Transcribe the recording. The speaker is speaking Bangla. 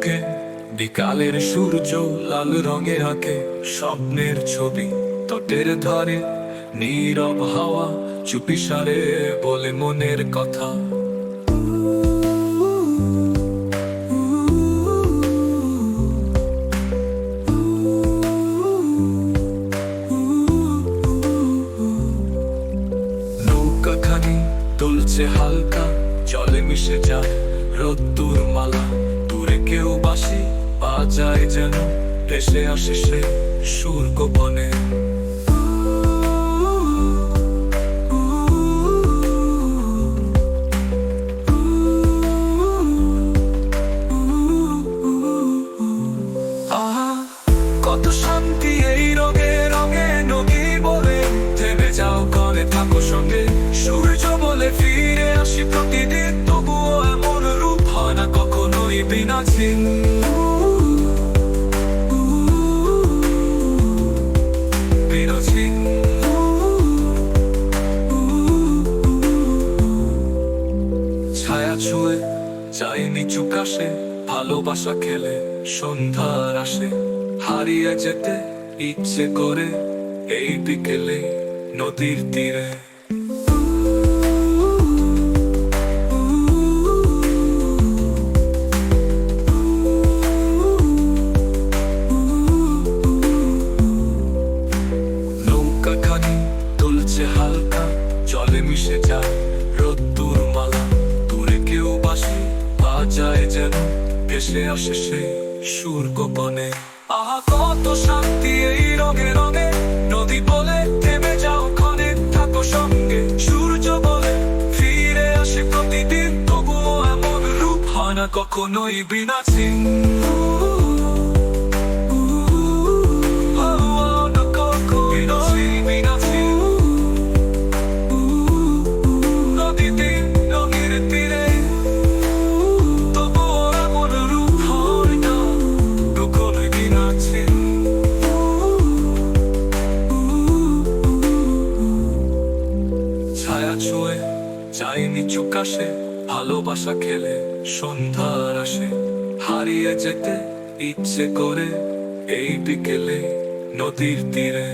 মুখে বিকালের সূর্য লাল রঙে আঁকে স্বপ্নের ছবি। তটের ধারে নীরব হাওয়া চুপিসারে বলে মনের কথা। নৌকাখানি দুলছে হালকা, জলে মিশে যায় রোদ্দুর মালা। দূরে কেউ বাঁশি বাজায় যেন ভেসে আসে সে সুর গোপনে। কত শান্তি এই রঙে রঙে, নদী বলে থেমে যাও কলে থাকো সঙ্গে। সূর্য বলে ফিরে আসি প্রতিদিন, তবুও এমন রূপ হয় না কখনোই বিনা চিহ্ন। ছায়া ছুঁয়ে যায় নিচু কাশে, ভালোবাসা খেলে সন্ধ্যার আসে। হারিয়ে যেতে ইচ্ছে করে এই বিকেলে নদীর তীরে। নৌকাখানি দুলছে হালকা, জলে মিশে যায় রোদ্দুর মালা। দূরে কেউ বাঁশি বাজায় যেন ভেসে আসে সেই সুর গোপনে। আহা কত শান্তি এই রঙে রঙে, নদী বলে থেমে যাও ক্ষণে থাকো সঙ্গে। সূর্য বলে ফিরে আসে প্রতিদিন, তবুও এমন রূপ হয় না কখনোই বিনা চিহ্ন। ছায়া ছুঁয়ে যায় নিচু কাশে, ভালোবাসা খেলে সন্ধ্যার আসে। হারিয়ে যেতে ইচ্ছে করে এই বিকেলে নদীর তীরে।